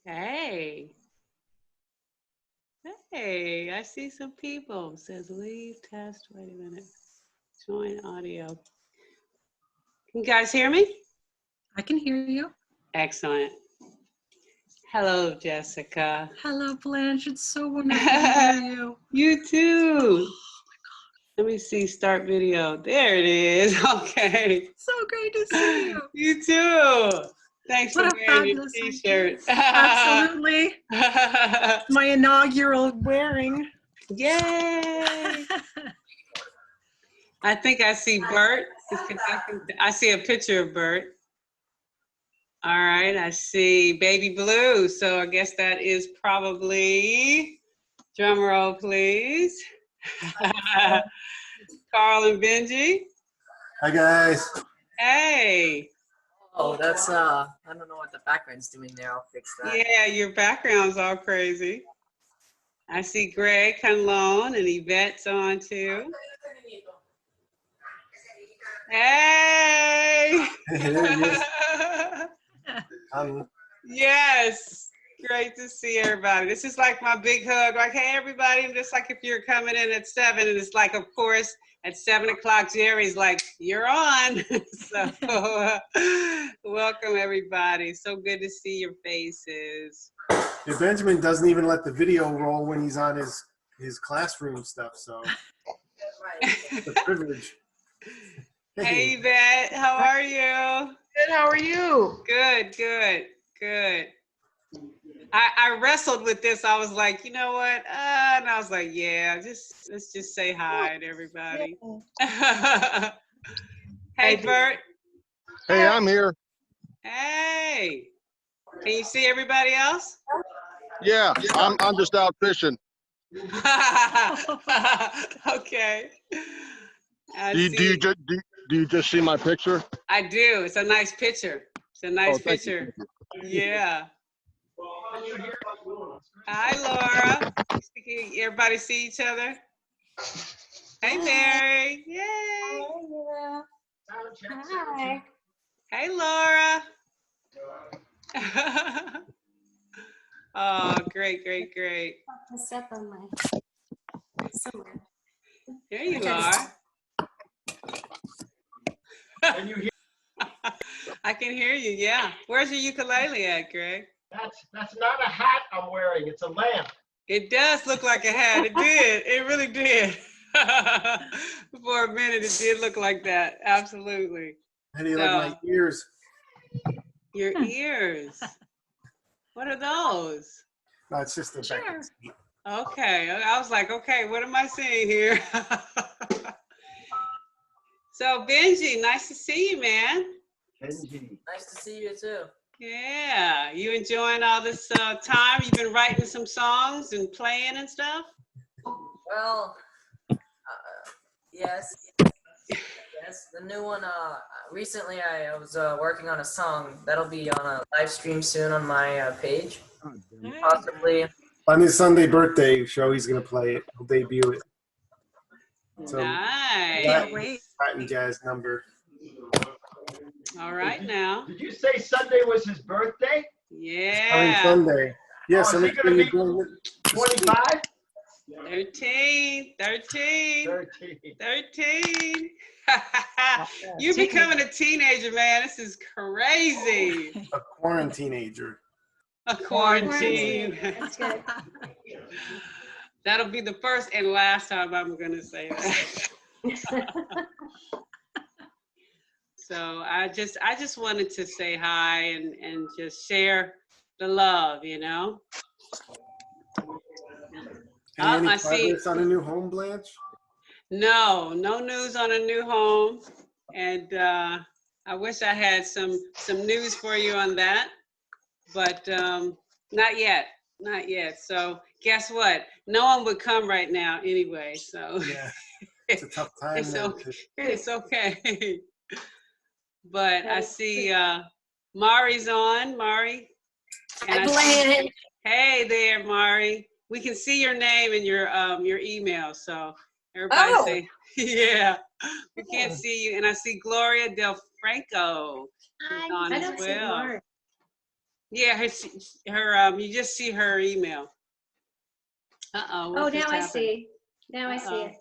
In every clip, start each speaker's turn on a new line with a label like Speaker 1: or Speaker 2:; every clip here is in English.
Speaker 1: Hey. Hey, I see some people. It says leave test. Wait a minute. Join audio. Can you guys hear me?
Speaker 2: I can hear you.
Speaker 1: Excellent. Hello, Jessica.
Speaker 2: Hello, Blanche. It's so wonderful to hear you.
Speaker 1: You too. Let me see. Start video. There it is. Okay.
Speaker 2: So great to see you.
Speaker 1: You too. Thanks
Speaker 2: What
Speaker 1: for
Speaker 2: a
Speaker 1: wearing your
Speaker 2: fabulous
Speaker 1: t-shirt.
Speaker 2: Absolutely. My inaugural wearing.
Speaker 1: Yay. I think I see Bert. I see a picture of Bert. All right, I see Baby Blue. So I guess that is probably, drum roll please. Carl and Benji.
Speaker 3: Hi guys.
Speaker 1: Hey.
Speaker 4: Oh, that's I don't know what the background's doing there. I'll fix that.
Speaker 1: Yeah, your background's all crazy. I see Greg Conlone and Yvette's on too. Hey. Yes. Great to see everybody. This is like my big hug. Like, hey, everybody. And just like if you're coming in at 7, and it's like, of course, at 7 o'clock, Jerry's like, you're on. So welcome, everybody. So good to see your faces.
Speaker 3: Yeah, Benjamin doesn't even let the video roll when he's on his classroom stuff, so it's a privilege.
Speaker 1: Hey, Yvette, how are you?
Speaker 5: Good, how are you?
Speaker 1: Good, good, good. I wrestled with this. I was like, you know what? And I was like, yeah, let's just say hi to everybody. Hey, Bert.
Speaker 6: Hey, I'm here.
Speaker 1: Hey. Can you see everybody else?
Speaker 6: Yeah, I'm just out fishing.
Speaker 1: Okay.
Speaker 6: Do you just see my picture?
Speaker 1: I do. It's a nice picture. It's a nice
Speaker 6: thank
Speaker 1: picture.
Speaker 6: you.
Speaker 1: Yeah. Hi, Laura. Everybody see each other? Hey, Mary. Yay.
Speaker 5: Hi.
Speaker 1: Hey, Laura. Oh, great, great, great.
Speaker 5: I'll step on my somewhere.
Speaker 1: There you are.
Speaker 7: Can you hear?
Speaker 1: I can hear you, yeah. Where's your ukulele at, Greg?
Speaker 7: That's not a hat I'm wearing. It's a lamp.
Speaker 1: It does look like a hat. It did. It really did. For a minute, it did look like that. Absolutely.
Speaker 3: How do you like my ears?
Speaker 1: Your ears. What are those?
Speaker 3: No, it's just the back of the seat.
Speaker 1: Okay. I was like, okay, what am I seeing here? So, Benji, nice to see you, man.
Speaker 7: Benji.
Speaker 4: Nice to see you too.
Speaker 1: Yeah. You enjoying all this time? You've been writing some songs and playing and stuff?
Speaker 4: Well, yes. Yes, the new one, recently I was working on a song that'll be on a live stream soon on my page. Possibly.
Speaker 3: On his Sunday birthday show, he's going to play it. He'll debut it. So,
Speaker 1: Nice.
Speaker 2: Can't wait.
Speaker 3: Latin jazz number.
Speaker 1: All right now.
Speaker 7: Did you say Sunday was his birthday?
Speaker 1: Yeah.
Speaker 3: Coming Sunday. Yes,
Speaker 7: Oh,
Speaker 3: I'm
Speaker 7: is he gonna be
Speaker 3: doing it.
Speaker 7: 25?
Speaker 1: 13.
Speaker 7: 13.
Speaker 1: You're becoming a teenager, man. This is crazy.
Speaker 3: A quarantine-ager.
Speaker 1: A quarantine.
Speaker 5: That's good.
Speaker 1: That'll be the first and last time I'm going to say that. So I just wanted to say hi and just share the love, you know.
Speaker 3: Any
Speaker 1: I see.
Speaker 3: progress on a new home, Blanche?
Speaker 1: No news on a new home, and I wish I had some news for you on that, but not yet. So guess what? No one would come right now anyway. So
Speaker 3: Yeah, it's a tough time.
Speaker 1: It's okay. But I see Mari's on. Mari.
Speaker 5: Hi,
Speaker 1: Hey there, Mari. We can see your name and your email. So everybody say, yeah. We can't see you. And I see Gloria Del Franco is on as well. Yeah, her you just see her email.
Speaker 5: Oh,
Speaker 1: what just
Speaker 5: now I
Speaker 1: happened?
Speaker 5: see. Now I see
Speaker 1: Uh-oh.
Speaker 5: it.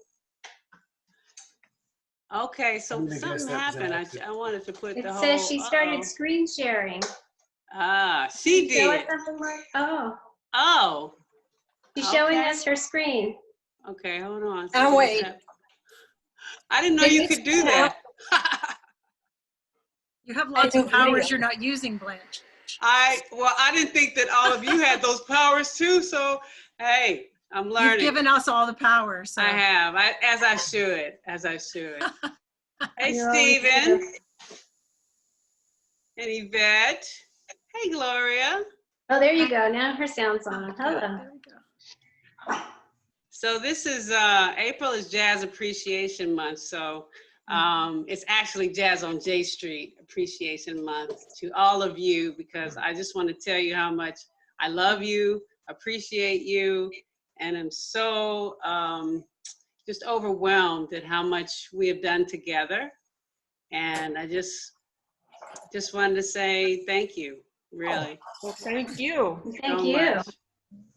Speaker 1: Okay, so
Speaker 3: I'm gonna guess
Speaker 1: something
Speaker 3: that was an
Speaker 1: happened.
Speaker 3: accident.
Speaker 1: I wanted to put
Speaker 5: It
Speaker 1: the whole.
Speaker 5: says she started screen sharing.
Speaker 1: She
Speaker 5: Show us
Speaker 1: did.
Speaker 5: something more. Oh,
Speaker 1: Oh,
Speaker 5: she's showing
Speaker 1: okay.
Speaker 5: us her screen.
Speaker 1: Okay, hold on.
Speaker 5: Oh,
Speaker 1: What
Speaker 5: wait.
Speaker 1: is that? I didn't know
Speaker 5: Did
Speaker 1: you
Speaker 5: we
Speaker 1: could do
Speaker 5: start
Speaker 1: that.
Speaker 2: You have lots of powers you're not using, Blanche.
Speaker 1: I didn't think that all of you had those powers too. So, hey, I'm learning.
Speaker 2: You've given us all the power. So.
Speaker 1: I have, as I should. Hey,
Speaker 5: You always
Speaker 1: Stephen
Speaker 5: do.
Speaker 1: and Yvette. Hey, Gloria.
Speaker 5: Oh, there you go. Now her sound's on. Hello.
Speaker 2: There we go.
Speaker 1: So this is April is Jazz Appreciation Month. So it's actually Jazz on J Street Appreciation Month to all of you, because I just want to tell you how much I love you, appreciate you, and I'm so just overwhelmed at how much we have done together. And I just wanted to say thank you, really.
Speaker 8: Well, thank you.
Speaker 5: Thank
Speaker 1: so
Speaker 5: you.
Speaker 1: much.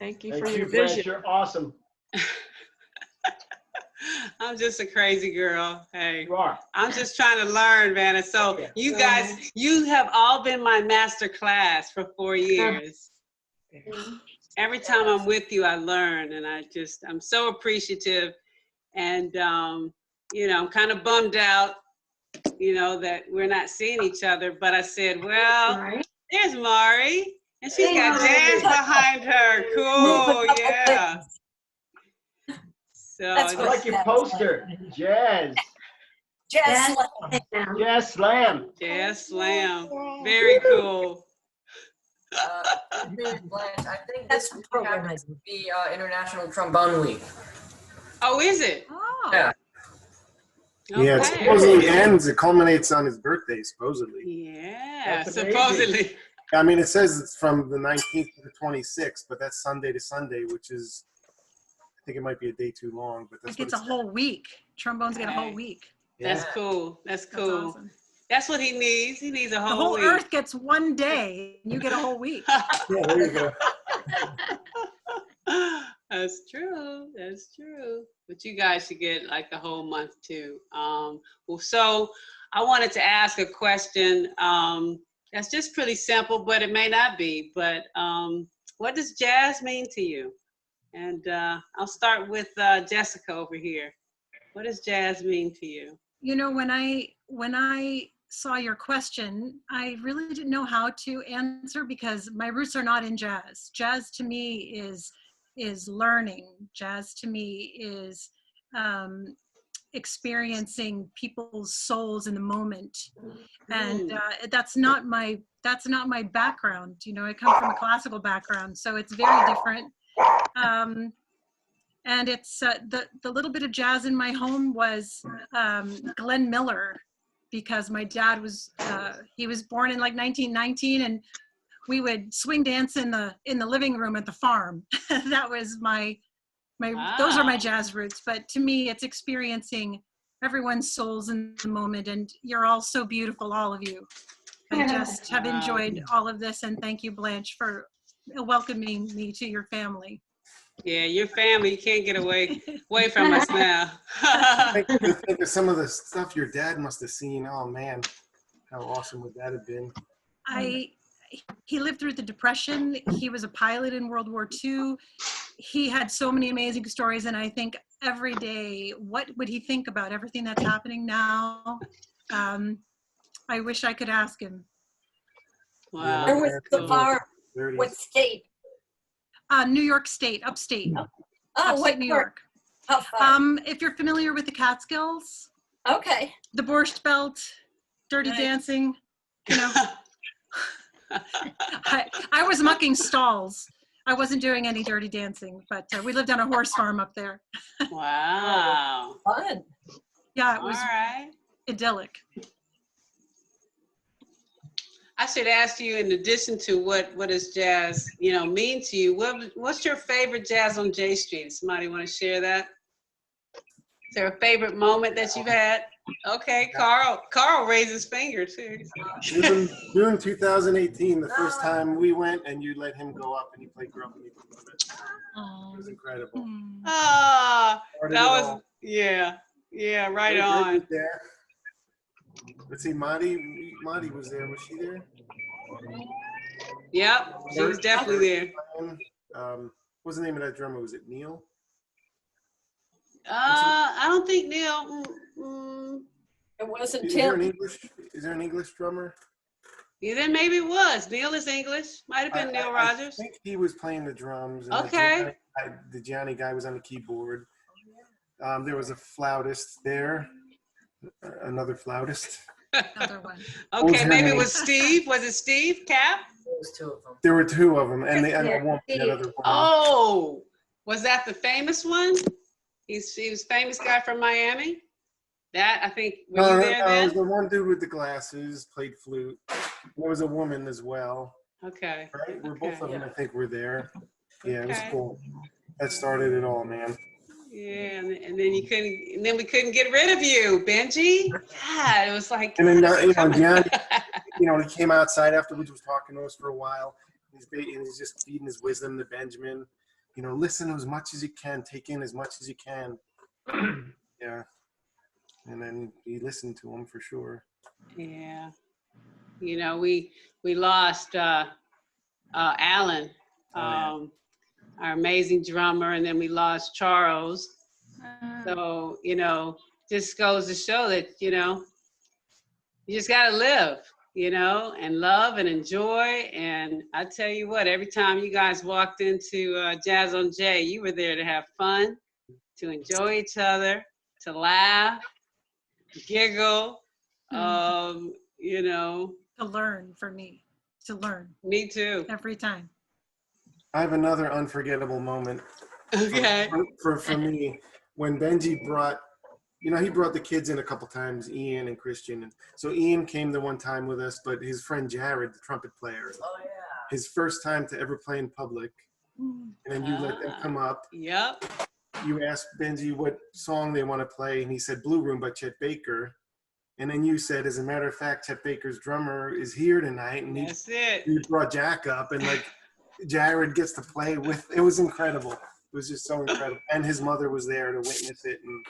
Speaker 8: Thank you
Speaker 7: Thank
Speaker 8: for
Speaker 7: you,
Speaker 8: your
Speaker 7: Blanche.
Speaker 8: vision.
Speaker 7: You're awesome.
Speaker 1: I'm just a crazy girl. Hey,
Speaker 7: You are.
Speaker 1: I'm just trying to learn, man. And so
Speaker 7: Yeah.
Speaker 1: you guys, you have all been my master class for 4 years. Every time I'm with you, I learn, and I'm so appreciative. And, I'm kind of bummed out, that we're not seeing each other. But I said, well,
Speaker 5: Mari.
Speaker 1: there's Mari, and she's
Speaker 5: Hey,
Speaker 1: got
Speaker 5: Mari.
Speaker 1: Jazz behind her. Cool, yeah. So
Speaker 7: I like your poster. Jazz.
Speaker 5: Jazz
Speaker 7: Jazz Slam.
Speaker 1: Jazz Slam, very cool.
Speaker 4: Blanche, I think this week happens to be International Trombone Week.
Speaker 1: Oh, is it?
Speaker 2: Oh.
Speaker 4: Yeah.
Speaker 3: Yeah, it
Speaker 1: Okay.
Speaker 3: supposedly ends. It culminates on his birthday, supposedly.
Speaker 1: Yeah,
Speaker 7: That's amazing.
Speaker 1: supposedly.
Speaker 3: I mean, it says it's from the 19th to the 26th, but that's Sunday to Sunday, which is, I think it might be a day too long, but that's
Speaker 2: Like
Speaker 3: what
Speaker 2: it's a
Speaker 3: says.
Speaker 2: whole week. Trombones get a whole
Speaker 1: Right.
Speaker 2: week.
Speaker 1: That's
Speaker 3: Yeah.
Speaker 1: cool. That's
Speaker 2: That's
Speaker 1: cool.
Speaker 2: awesome.
Speaker 1: That's what he needs. He needs a
Speaker 2: The
Speaker 1: whole
Speaker 2: whole
Speaker 1: week.
Speaker 2: earth gets one day, and you get a whole week.
Speaker 3: Yeah, there you go.
Speaker 1: That's true. That's true. But you guys should get like the whole month too. So I wanted to ask a question. That's just pretty simple, but it may not be. But what does jazz mean to you? And I'll start with Jessica over here. What does jazz mean to you?
Speaker 2: You know, when I saw your question, I really didn't know how to answer because my roots are not in jazz. Jazz to me is learning. Jazz to me is experiencing people's souls in the moment, and that's not my background. You know, I come from a classical background, so it's very different. And it's the little bit of jazz in my home was Glenn Miller, because my dad was he was born in like 1919, and we would swing dance in the living room at the farm. That was my those are my jazz roots. But to me, it's experiencing everyone's souls in the moment, and you're all so beautiful, all of you. I just have enjoyed all of this, and thank you, Blanche, for welcoming me to your family.
Speaker 1: Yeah, your family, you can't get away from us now.
Speaker 3: I think of some of the stuff your dad must have seen. Oh man, how awesome would that have been?
Speaker 2: He lived through the Depression. He was a pilot in World War II. He had so many amazing stories, and I think every day, what would he think about everything that's happening now? I wish I could ask him.
Speaker 1: Wow.
Speaker 5: Where was the farm?
Speaker 3: 30s.
Speaker 5: What state?
Speaker 2: New York State, upstate.
Speaker 5: Oh,
Speaker 2: Upstate
Speaker 5: what
Speaker 2: New
Speaker 5: part?
Speaker 2: York.
Speaker 5: How far?
Speaker 2: If you're familiar with the Catskills,
Speaker 5: Okay.
Speaker 2: the Borscht Belt, Dirty
Speaker 5: Nice.
Speaker 2: Dancing, you know. I was mucking stalls. I wasn't doing any dirty dancing, but we lived on a horse farm up there.
Speaker 1: Wow.
Speaker 5: Fun.
Speaker 2: Yeah, it
Speaker 1: All
Speaker 2: was
Speaker 1: right.
Speaker 2: idyllic.
Speaker 1: I should ask you, in addition to what does jazz, mean to you, what's your favorite Jazz on J Street? Somebody want to share that? Is there a favorite moment that you've had? Okay, Carl raised his finger too.
Speaker 3: June 2018, the first time we went, and you let him go up and he played Grumpy. It was incredible.
Speaker 1: Ah,
Speaker 3: Started
Speaker 1: that
Speaker 3: it
Speaker 1: was,
Speaker 3: all.
Speaker 1: yeah, right
Speaker 3: Greg
Speaker 1: on.
Speaker 3: was there. Let's see, Marty was there. Was she there?
Speaker 1: Yep, she was definitely there.
Speaker 3: What's the name of that drummer? Was it Neil?
Speaker 1: I don't think Neil.
Speaker 5: It wasn't
Speaker 3: Is there an
Speaker 5: Tim.
Speaker 3: English drummer?
Speaker 1: Yeah, then maybe it was. Neil is English. Might have been Neil
Speaker 3: I
Speaker 1: Rogers.
Speaker 3: think he was playing the drums. And
Speaker 1: Okay.
Speaker 3: the Gianni guy was on the keyboard. There was a flautist there. Another flautist.
Speaker 2: Another one.
Speaker 1: Okay, maybe it was Steve. Was it Steve Cap?
Speaker 4: There's two of them.
Speaker 3: There were two of them, and a woman,
Speaker 5: Steve.
Speaker 3: that other woman.
Speaker 1: Oh, was that the famous one? He was famous guy from Miami. That I think. Were you there
Speaker 3: It
Speaker 1: then?
Speaker 3: was the one dude with the glasses, played flute. There was a woman as well.
Speaker 1: Okay.
Speaker 3: Right? We're
Speaker 1: Okay.
Speaker 3: both of them, I think, were there. Yeah, it was
Speaker 1: Okay.
Speaker 3: cool. That started it all, man.
Speaker 1: Yeah, and then we couldn't get rid of you, Benji. God, it was like.
Speaker 3: And then,
Speaker 1: coming.
Speaker 3: Gianni, he came outside afterwards, was talking to us for a while. He's just feeding his wisdom to Benjamin. Listen as much as you can, take in as much as you can. Yeah. And then he listened to him for sure.
Speaker 1: Yeah. We lost Alan, our amazing drummer, and then we lost Charles. So, just goes to show that, you just got to live, and love and enjoy. And I tell you what, every time you guys walked into Jazz on J, you were there to have fun, to enjoy each other, to laugh, giggle,
Speaker 2: To learn for me. To learn.
Speaker 1: Me too.
Speaker 2: Every time.
Speaker 3: I have another unforgettable moment.
Speaker 1: Okay.
Speaker 3: For me, when Benji brought, he brought the kids in a couple times, Ian and Christian. And so Ian came the one time with us, but his friend Jared, the trumpet player, his first time to ever play in public. And then you let them come up.
Speaker 1: Yep.
Speaker 3: You asked Benji what song they want to play, and he said Blue Room by Chet Baker. And then you said, as a matter of fact, Chet Baker's drummer is here tonight. And
Speaker 1: That's it.
Speaker 3: he brought Jack up, and Jared gets to play with. It was incredible. It was just so incredible. And his mother was there to witness it, and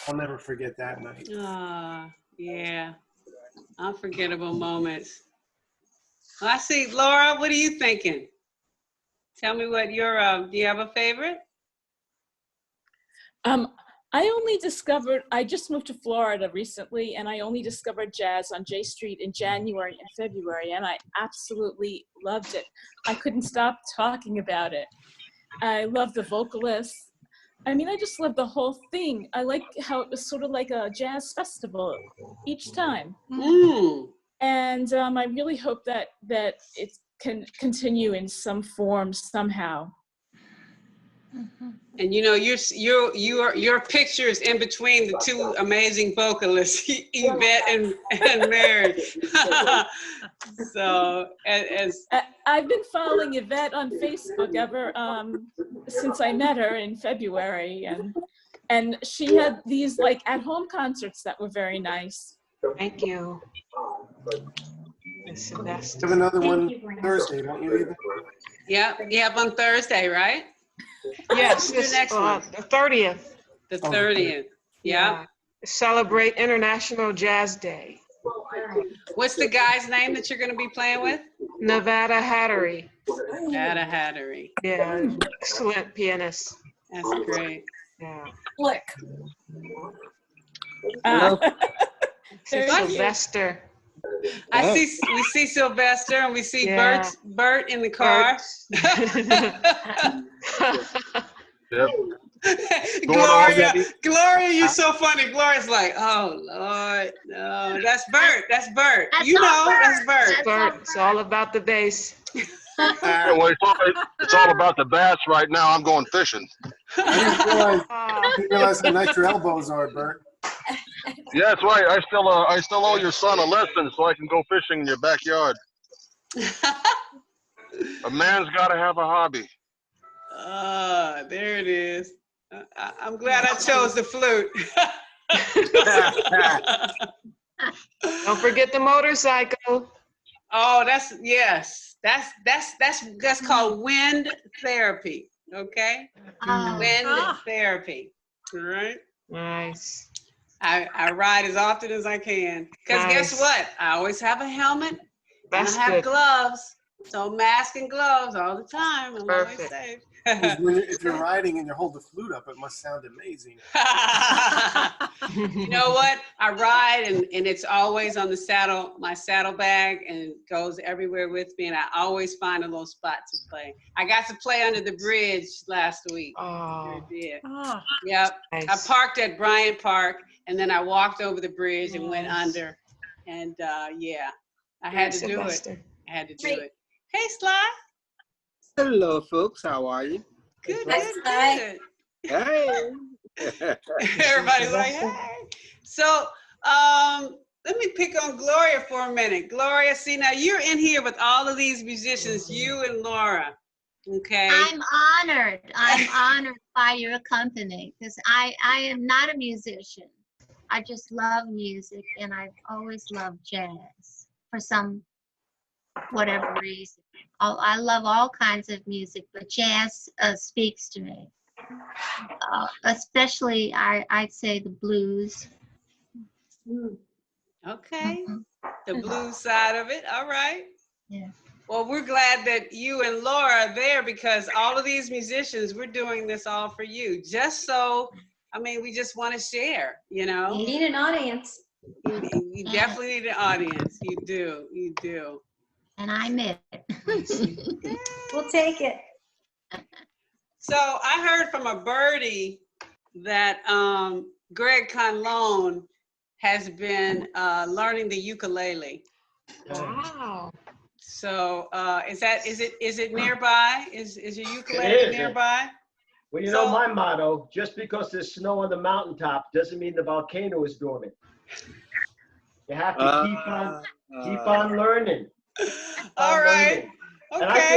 Speaker 3: I'll never forget that night.
Speaker 1: Yeah. Unforgettable moments. Well, I see, Laura, what are you thinking? Tell me what do you have a favorite?
Speaker 9: I just moved to Florida recently, and I only discovered jazz on J Street in January and February, and I absolutely loved it. I couldn't stop talking about it. I love the vocalists. I just love the whole thing. I like how it was sort of like a jazz festival each time. And I really hope that it can continue in some form somehow.
Speaker 1: And your pictures in between the two amazing vocalists, Yvette and Mary. So
Speaker 9: I've been following Yvette on Facebook ever since I met her in February, and she had these at-home concerts that were very nice.
Speaker 8: Thank you. It's the best.
Speaker 3: You have another one Thursday, don't you, Eva?
Speaker 1: Yeah, on Thursday, right?
Speaker 8: Yes,
Speaker 1: the next one.
Speaker 8: The 30th.
Speaker 1: The 30th. Yeah.
Speaker 8: Celebrate International Jazz Day.
Speaker 1: What's the guy's name that you're going to be playing with?
Speaker 8: Nevada Hattery.
Speaker 1: Nevada Hattery.
Speaker 8: Yeah, excellent pianist.
Speaker 1: That's great.
Speaker 8: Yeah.
Speaker 5: Flick.
Speaker 8: Sylvester.
Speaker 1: We see Sylvester and we see Bert in the car.
Speaker 6: Yep.
Speaker 1: Gloria, you're so funny. Gloria's like, oh Lord, no, that's Bert. That's Bert. That's Bert.
Speaker 8: Bert, it's all about the bass.
Speaker 6: Well, it's all about the bass right now. I'm going fishing.
Speaker 3: I didn't realize how nice your elbows are, Bert.
Speaker 6: Yeah, that's right. I still owe your son a lesson so I can go fishing in your backyard. A man's got to have a hobby.
Speaker 1: There it is. I'm glad I chose the flute.
Speaker 8: Don't forget the motorcycle.
Speaker 1: Oh, that's called wind therapy. Okay, wind
Speaker 2: Ah.
Speaker 1: therapy. All right.
Speaker 8: Nice.
Speaker 1: I ride as often as I can. Because guess
Speaker 8: Nice.
Speaker 1: what? I always have a helmet
Speaker 8: That's
Speaker 1: and I have
Speaker 8: good.
Speaker 1: gloves. So mask and gloves all the time. I'm always
Speaker 8: Perfect.
Speaker 1: safe.
Speaker 3: 'Cause if you're riding and you hold the flute up, it must sound amazing.
Speaker 1: You know what? I ride and it's always on the saddle, my saddlebag, and it goes everywhere with me. And I always find a little spot to play. I got to play under the bridge last week. Sure
Speaker 8: Oh,
Speaker 1: did.
Speaker 2: Oh.
Speaker 1: Yep. I
Speaker 8: nice.
Speaker 1: parked at Bryant Park and then I walked over the bridge and went
Speaker 8: Nice.
Speaker 1: under. And yeah, I had to do it.
Speaker 8: Sylvester.
Speaker 1: I had to do it. Hey, Sly.
Speaker 10: Hello, folks. How are you?
Speaker 1: Good,
Speaker 5: Hi,
Speaker 1: good,
Speaker 5: Sly.
Speaker 1: good.
Speaker 10: Hey.
Speaker 1: Everybody's like, hey. So let me pick on Gloria for a minute. Gloria, see, now you're in here with all of these musicians, you and Laura. Okay.
Speaker 11: I'm honored. I'm honored by your company because I am not a musician. I just love music and I've always loved jazz for some whatever reason. I love all kinds of music, but jazz speaks to me. Especially, I'd say the blues.
Speaker 1: Okay.
Speaker 11: Mhm.
Speaker 1: The blues side of it. All right.
Speaker 11: Yeah.
Speaker 1: Well, we're glad that you and Laura are there because all of these musicians, we're doing this all for you. Just so, I mean, we just want to share, you know?
Speaker 5: You need an audience.
Speaker 1: You definitely need an audience. You do. You do.
Speaker 11: And I'm it.
Speaker 5: We'll take it.
Speaker 1: So I heard from a birdie that Greg Conlone has been learning the ukulele.
Speaker 8: Wow.
Speaker 1: So is it nearby? Is your ukulele
Speaker 7: It is.
Speaker 1: nearby?
Speaker 7: Well, you
Speaker 1: So-
Speaker 7: know my motto, just because there's snow on the mountaintop doesn't mean the volcano is dormant. You have to keep on learning.
Speaker 1: All right.
Speaker 7: Learning. And I
Speaker 1: Okay.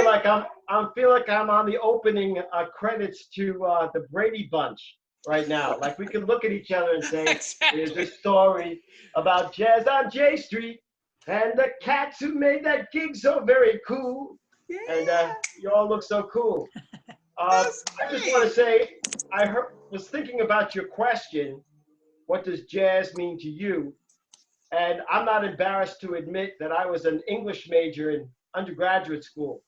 Speaker 7: feel like I'm on the opening credits to the Brady Bunch right now. Like we can look at each other and say, "Here's a story about jazz on J Street and the cats who made that gig so very cool." And you all look so cool. I just want to say, was thinking about your question, what does jazz mean to you? And I'm not embarrassed to admit that I was an English major in undergraduate school.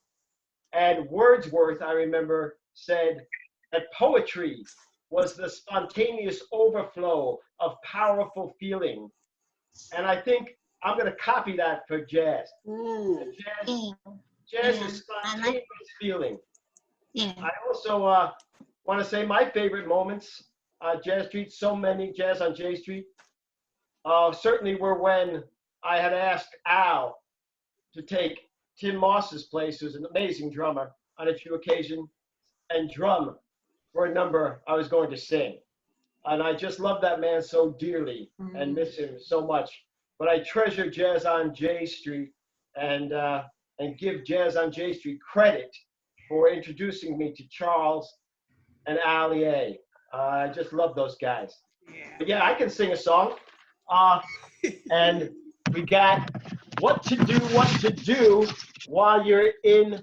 Speaker 7: And Wordsworth, I remember, said that poetry was the spontaneous overflow of powerful feeling. And I think I'm going to copy that for jazz. Jazz is spontaneous feeling.
Speaker 11: Yeah.
Speaker 7: I also want to say my favorite moments, Jazz Street, so many Jazz on J Street, certainly were when I had asked Al to take Tim Moss's place, who's an amazing drummer, on a few occasions, and drum for a number I was going to sing. And I just love that man so dearly and miss him so much. But I treasure Jazz on J Street and give Jazz on J Street credit for introducing me to Charles and Ali A. I just love those guys. But yeah, I can sing a song. And we got what to do while you're in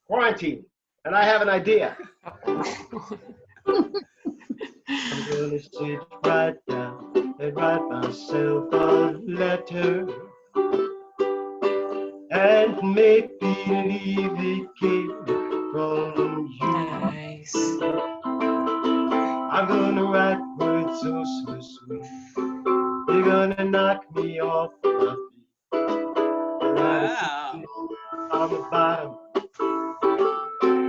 Speaker 7: quarantine. And I have an idea. I'm gonna sit right down and write myself a letter and make believe it came from you.
Speaker 8: Nice.
Speaker 7: I'm gonna write words so sweet. You're gonna knock me off my feet.
Speaker 1: Wow.
Speaker 7: On the bottom,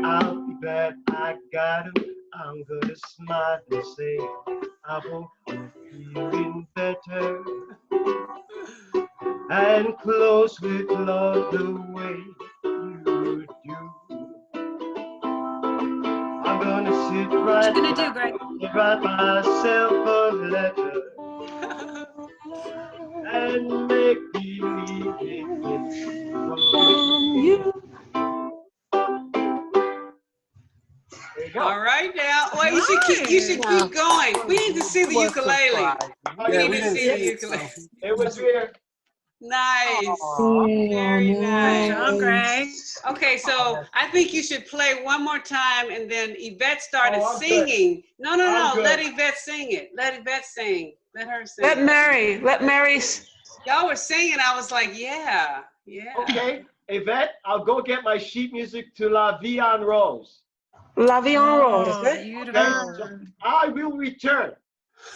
Speaker 7: I'll be glad I got 'em. I'm gonna smile and say, I hope you're feeling better. And close with love the way you do. I'm gonna sit right
Speaker 2: What you gonna do, Greg?
Speaker 7: and write myself a letter and make believe it from you. There you go.
Speaker 1: All right now. Well, you should keep going. We need to see the ukulele.
Speaker 7: Oh,
Speaker 1: We
Speaker 3: Yeah,
Speaker 1: need
Speaker 3: we
Speaker 1: to
Speaker 3: didn't
Speaker 1: see the
Speaker 3: see it,
Speaker 1: ukulele.
Speaker 3: so.
Speaker 7: It was there.
Speaker 1: Nice.
Speaker 8: Oh,
Speaker 1: Very
Speaker 2: Good
Speaker 1: nice.
Speaker 2: job, Greg.
Speaker 1: Okay, so I think you should play one more time, and then Yvette started
Speaker 7: Oh, I'm good.
Speaker 1: singing. No,
Speaker 7: I'm
Speaker 1: let
Speaker 7: good.
Speaker 1: Yvette sing it. Let Yvette sing. Let her sing.
Speaker 8: let Mary.
Speaker 1: Y'all were singing. I was like, yeah.
Speaker 7: Okay, Yvette, I'll go get my sheet music to La Vie en Rose.
Speaker 8: La Vie en Rose.
Speaker 2: Oh,
Speaker 7: Okay,
Speaker 2: beautiful.
Speaker 7: so I will return.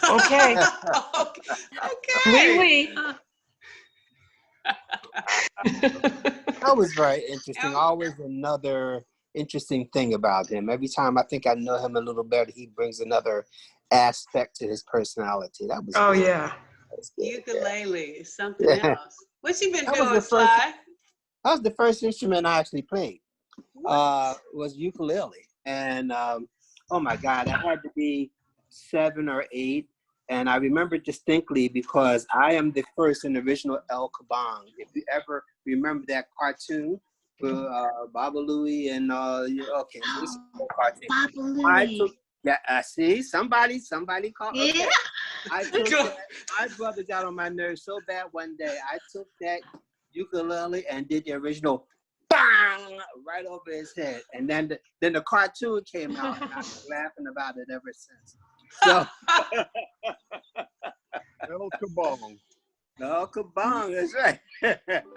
Speaker 8: Okay.
Speaker 1: Okay.
Speaker 8: Oui.
Speaker 10: That was very interesting. Always another interesting thing about him. Every time I think I know him a little better, he brings another aspect to his personality. That was
Speaker 8: Oh
Speaker 10: good.
Speaker 8: yeah.
Speaker 10: That was good.
Speaker 1: Ukulele is something
Speaker 10: Yeah.
Speaker 1: else. What you been
Speaker 10: That was
Speaker 1: doing,
Speaker 10: the first.
Speaker 1: Sly?
Speaker 10: That was the first instrument I actually played. Was ukulele, and oh my God, I had to be 7 or 8, and I remember distinctly because I am the first in the original El Kabong. If you ever remember that cartoon with Baba Louie and okay, so this is a cartoon.
Speaker 11: Baba
Speaker 10: I
Speaker 11: Louie.
Speaker 10: took see somebody called. Okay.
Speaker 11: Yeah.
Speaker 10: I took that. My brother got on my nerves so bad one day. I took that ukulele and did the original bang right over his head, and then the cartoon came out, and I've been laughing about it ever since. So
Speaker 6: El Kabong.
Speaker 10: no kabong, that's right.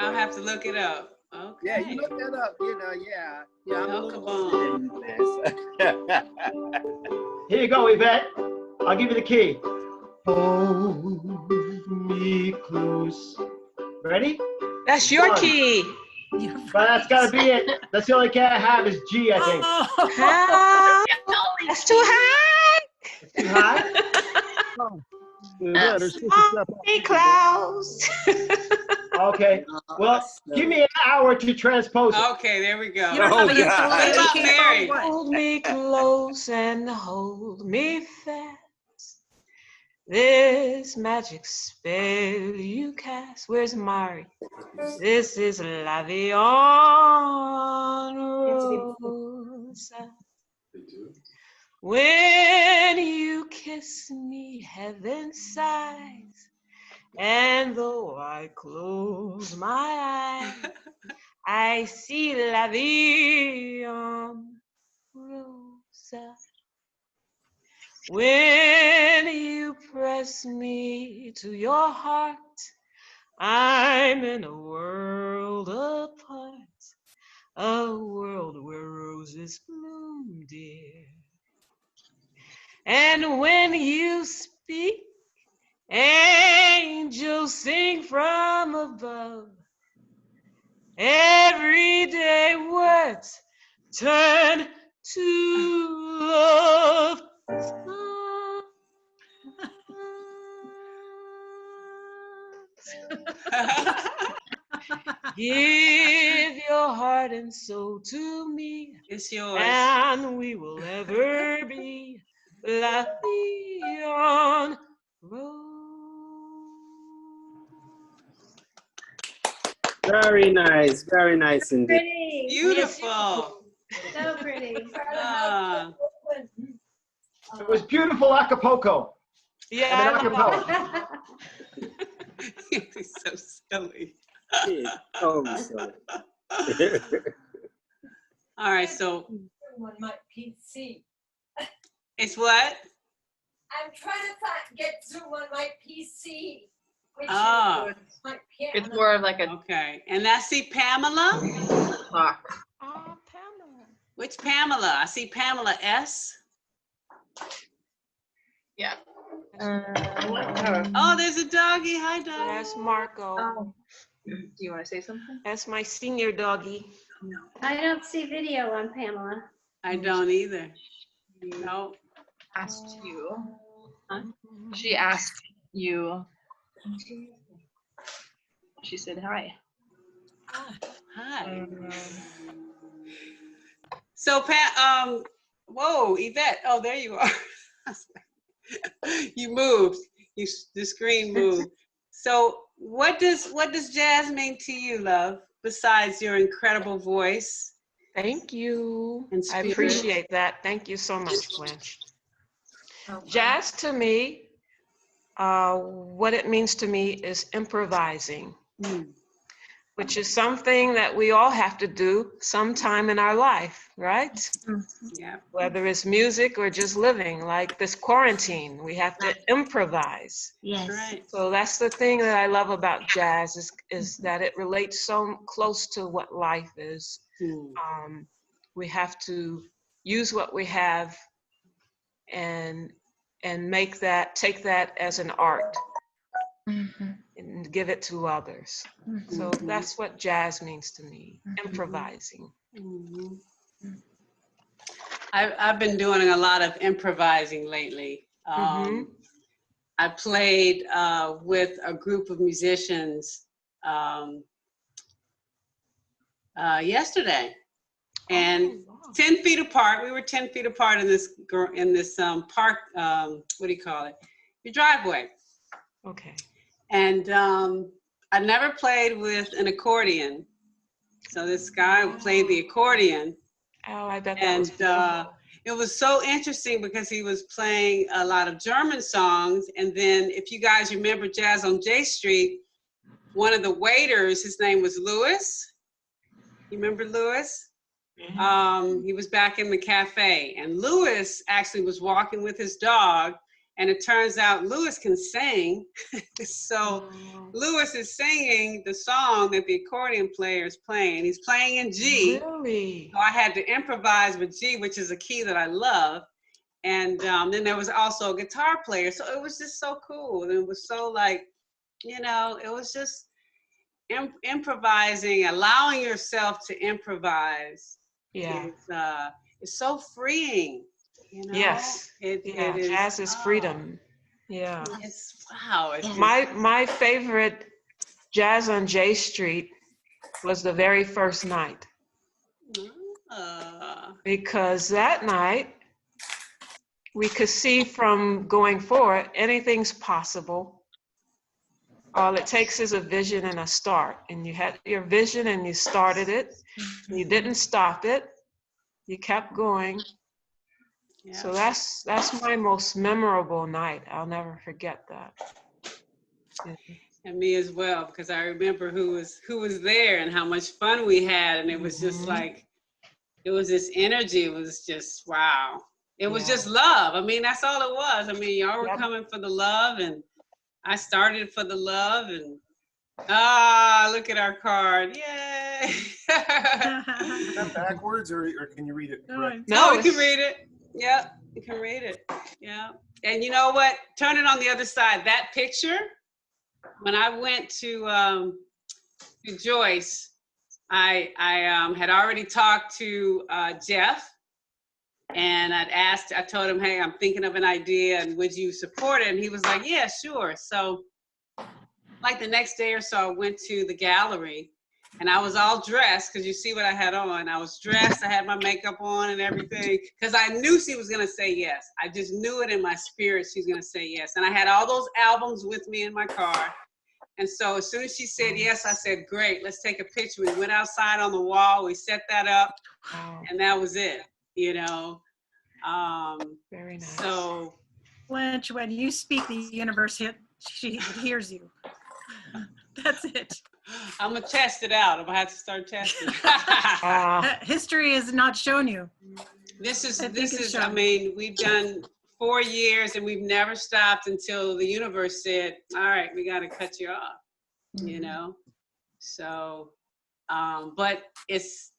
Speaker 1: I'll have to look it up. Okay.
Speaker 10: Yeah, you look that up. Yeah. I'm a
Speaker 1: El
Speaker 10: little
Speaker 1: Kabong.
Speaker 7: Here you go, Yvette. I'll give you the key. Hold me close. Ready?
Speaker 8: That's your
Speaker 7: One.
Speaker 8: key.
Speaker 7: But that's gotta be it. That's the only key I have is G, I think.
Speaker 8: Ah, that's too high.
Speaker 7: Too high?
Speaker 6: Yeah, there's just a step up.
Speaker 8: Hey, clouds.
Speaker 7: Okay. Well, give me an hour to transpose it.
Speaker 1: Okay, there we go.
Speaker 2: You don't have a
Speaker 10: God.
Speaker 2: ukulele
Speaker 1: Come on,
Speaker 2: key
Speaker 1: Mary.
Speaker 2: for what?
Speaker 8: Hold me close and hold me fast. This magic spell you cast. Where's Mari? This is La Vie en Rose. When you kiss me, heaven sighs. And though I close my eyes, I see La Vie en Rose. When you press me to your heart, I'm in a world apart, a world where roses bloom, dear. And when you speak, angels sing from above. Everyday words turn to love. Give your heart and soul to me,
Speaker 1: It's yours.
Speaker 8: and we will ever be La Vie en Rose.
Speaker 10: Very nice indeed.
Speaker 5: Pretty.
Speaker 1: Beautiful.
Speaker 5: So pretty.
Speaker 1: Ah.
Speaker 7: It was beautiful Acapulco.
Speaker 8: Yeah,
Speaker 7: I
Speaker 8: I
Speaker 7: mean,
Speaker 8: love
Speaker 7: acapella.
Speaker 1: It's so silly. All right, so
Speaker 12: On my PC.
Speaker 1: it's what?
Speaker 12: I'm trying to get Zoom on my PC. Which
Speaker 1: Ah.
Speaker 12: is my piano.
Speaker 13: It's more of like a
Speaker 1: Okay, and I see Pamela.
Speaker 13: talk.
Speaker 8: Pamela.
Speaker 1: Which Pamela? I see Pamela S.
Speaker 13: Yeah.
Speaker 1: Oh, there's a doggy. Hi, doggy.
Speaker 8: That's Marco.
Speaker 13: Oh. Do you want to say something?
Speaker 8: That's my senior doggy.
Speaker 5: I don't see video on Pamela.
Speaker 1: I don't either. No.
Speaker 13: Asked you. Huh? She asked you. She said hi.
Speaker 1: Hi. So, whoa, Yvette. Oh, there you are. You moved. The screen moved. So, what does jazz mean to you, love? Besides your incredible voice.
Speaker 8: Thank you.
Speaker 1: And
Speaker 8: I
Speaker 1: spirit.
Speaker 8: appreciate that. Thank you so much, Blanche. Jazz to me, what it means to me is improvising, which is something that we all have to do sometime in our life, right?
Speaker 1: Yeah.
Speaker 8: Whether it's music or just living, like this quarantine, we have to improvise.
Speaker 11: Yes.
Speaker 1: Right.
Speaker 8: So that's the thing that I love about jazz is that it relates so close to what life is. We have to use what we have and take that as an art and give it to others. So that's what jazz means to me, improvising.
Speaker 1: I've been doing a lot of improvising lately. I played with a group of musicians yesterday, and 10 feet apart. We were 10 feet apart in this park. What do you call it? Your driveway.
Speaker 8: Okay.
Speaker 1: And I never played with an accordion, so this guy played the accordion.
Speaker 8: Oh, I bet that was
Speaker 1: And it was so interesting because he was playing a lot of German songs. And then if you guys remember Jazz on J Street, one of the waiters, his name was Louis. You remember Louis? He was back in the cafe. And Louis actually was walking with his dog. And it turns out Louis can sing. So Louis is singing the song that the accordion player is playing. He's playing in G.
Speaker 8: Really?
Speaker 1: So I had to improvise with G, which is a key that I love. And then there was also a guitar player. So it was just so cool. And it was so like, you know, it was just improvising, allowing yourself to improvise.
Speaker 8: Yeah.
Speaker 1: It's so freeing. You know?
Speaker 8: Yes.
Speaker 1: It is.
Speaker 8: Jazz is freedom. Yeah.
Speaker 1: It's wow. It's
Speaker 8: My favorite Jazz on J Street was the very first night. Because that night we could see from going forward, anything's possible. All it takes is a vision and a start. And you had your vision and you started it. You didn't stop it. You kept going.
Speaker 1: Yeah.
Speaker 8: So that's my most memorable night. I'll never forget that. Yeah.
Speaker 1: And me as well, because I remember who was there and how much fun we had, and it was just like, it was this energy. It was just wow. It was just love. I mean, that's all it was. I mean, y'all were coming for the love, and I started for the love, and look at our card. Yay!
Speaker 3: Is that backwards, or can you read it? Correct?
Speaker 1: No, you can read it. Yep, you can read it. Yeah. And you know what? Turn it on the other side. That picture, when I went to Joyce, I had already talked to Jeff, and I told him, hey, I'm thinking of an idea, and would you support it? And he was like, yeah, sure. So like the next day or so, I went to the gallery, and I was all dressed, because you see what I had on. I was dressed, I had my makeup on and everything, because I knew she was gonna say yes. I just knew it in my spirit she's gonna say yes. And I had all those albums with me in my car. And so as soon as she said yes, I said, great, let's take a picture. We went outside on the wall, we set that up, and that was it, you know.
Speaker 8: Very nice.
Speaker 1: So
Speaker 2: Blanche, when you speak, the universe she hears you. That's it.
Speaker 1: I'm gonna test it out. I'm gonna have to start testing.
Speaker 2: History has not shown you.
Speaker 1: This is, I mean, we've done 4 years and we've never stopped until the universe said, all right, we got to cut you off, you know? So, but it's,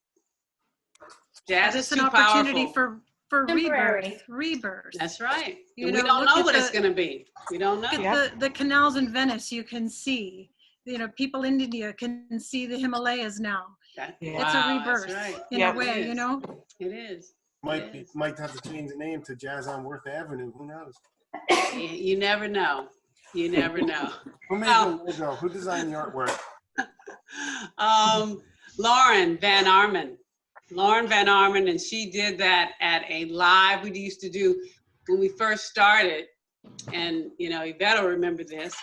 Speaker 1: jazz is
Speaker 2: an
Speaker 1: too
Speaker 2: opportunity
Speaker 1: powerful.
Speaker 2: for
Speaker 5: Temporary.
Speaker 2: rebirth.
Speaker 1: That's right.
Speaker 2: You
Speaker 1: And
Speaker 2: know,
Speaker 1: we don't
Speaker 2: look
Speaker 1: know
Speaker 2: at
Speaker 1: what it's
Speaker 2: the-
Speaker 1: going to be. We don't know.
Speaker 2: Look at the canals in Venice, you can see. You know, people in India can see the Himalayas now. It's a rebirth in a way, you know?
Speaker 1: It is.
Speaker 3: Might have to change the name to Jazz on Worth Avenue. Who knows?
Speaker 1: You never know. You never know.
Speaker 3: Who made the logo? Who designed the artwork?
Speaker 1: Lauren Van Armen. Lauren Van Armen, and she did that at a live we used to do when we first started. And, you know, Yvette will remember this,